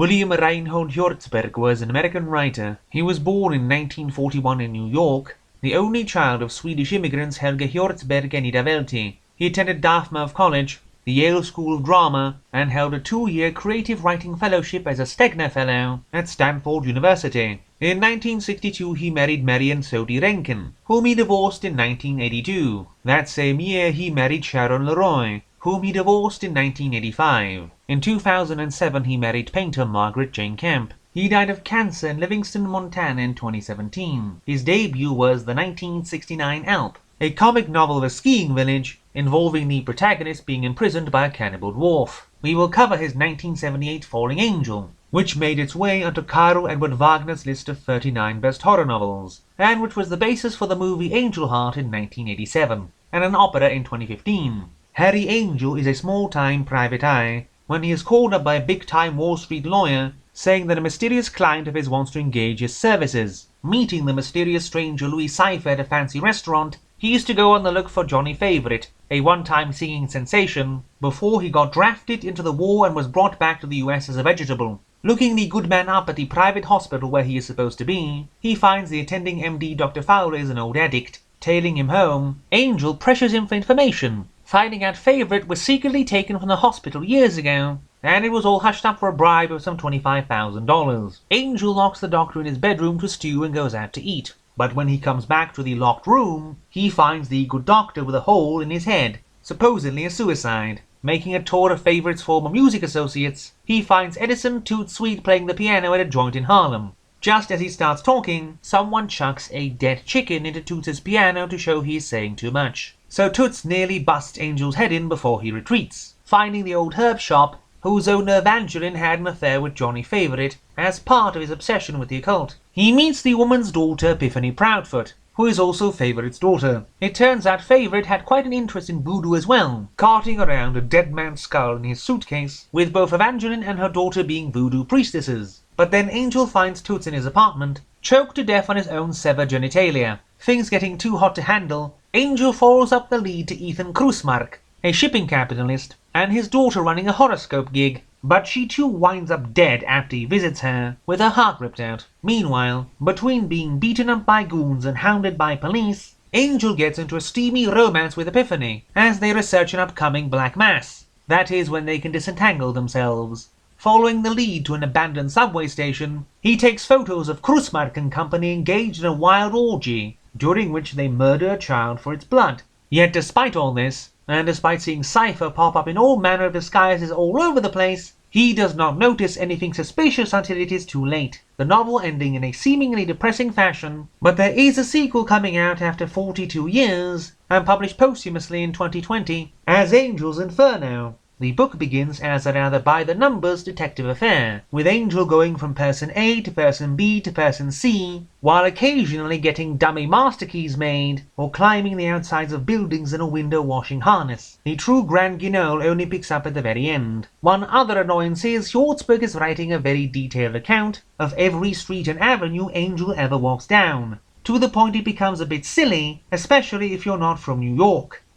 William Hjortsberg was an American writer. He was born in 1941 in New York, the only child of Swedish immigrants Helga Hjortsberg and Ida Welty. He attended Dartmouth College, the Yale School of Drama, and held a 2-year creative writing fellowship as a Stegner Fellow at Stanford University. In 1962 he married Marian Sodi Rankin, whom he divorced in 1982. That same year he married Sharon Leroy, whom he divorced in 1985. In 2007 he married painter Margaret Jane Kemp. He died of cancer in Livingston, Montana in 2017. His debut was the 1969 Alp, a comic novel of a skiing village involving the protagonist being imprisoned by a cannibal dwarf. We will cover his 1978 Falling Angel, which made its way onto Karl Edward Wagner's list of 39 best horror novels, and which was the basis for the movie Angel Heart in 1987, and an opera in 2015. Harry Angel is a small-time private eye when he is called up by a big-time Wall Street lawyer saying that a mysterious client of his wants to engage his services. Meeting the mysterious stranger Louis Cypher at a fancy restaurant, he used to go on the look for Johnny Favorite, a one-time singing sensation, before he got drafted into the war and was brought back to the US as a vegetable. Looking the good man up at the private hospital where he is supposed to be, he finds the attending MD Dr. Fowler is an old addict. Tailing him home, Angel pressures him for information, finding out Favorite was secretly taken from the hospital years ago, and it was all hushed up for a bribe of some $25,000. Angel locks the doctor in his bedroom to stew and goes out to eat. But when he comes back to the locked room, he finds the good doctor with a hole in his head, supposedly a suicide. Making a tour of Favorite's former music associates, he finds Edison Toot Sweet playing the piano at a joint in Harlem. Just as he starts talking, someone chucks a dead chicken into Toots' piano to show he is saying too much. So Toots nearly busts Angel's head in before he retreats, finding the old herb shop, whose owner Evangeline had an affair with Johnny Favorite as part of his obsession with the occult. He meets the woman's daughter Epiphany Proudfoot, who is also Favorite's daughter. It turns out Favorite had quite an interest in voodoo as well, carting around a dead man's skull in his suitcase, with both Evangeline and her daughter being voodoo priestesses. But then Angel finds Toots in his apartment, choked to death on his own severed genitalia. Things getting too hot to handle, Angel follows up the lead to Ethan Krusmark, a shipping capitalist, and his daughter running a horoscope gig, but she too winds up dead after he visits her, with her heart ripped out. Meanwhile, between being beaten up by goons and hounded by police, Angel gets into a steamy romance with Epiphany as they research an upcoming Black Mass. That is when they can disentangle themselves. Following the lead to an abandoned subway station, he takes photos of Krusmark and company engaged in a wild orgy, during which they murder a child for its blood. Yet despite all this, and despite seeing Cypher pop up in all manner of disguises all over the place, he does not notice anything suspicious until it is too late, the novel ending in a seemingly depressing fashion. But there is a sequel coming out after 42 years, and published posthumously in 2020, as Angel's Inferno. The book begins as a rather by-the-numbers detective affair, with Angel going from person A to person B to person C, while occasionally getting dummy master keys made, or climbing the outsides of buildings in a window-washing harness. The true grand guignol only picks up at the very end. One other annoyance is Hjortsberg is writing a very detailed account of every street and avenue Angel ever walks down, to the point it becomes a bit silly, especially if you're not from New York.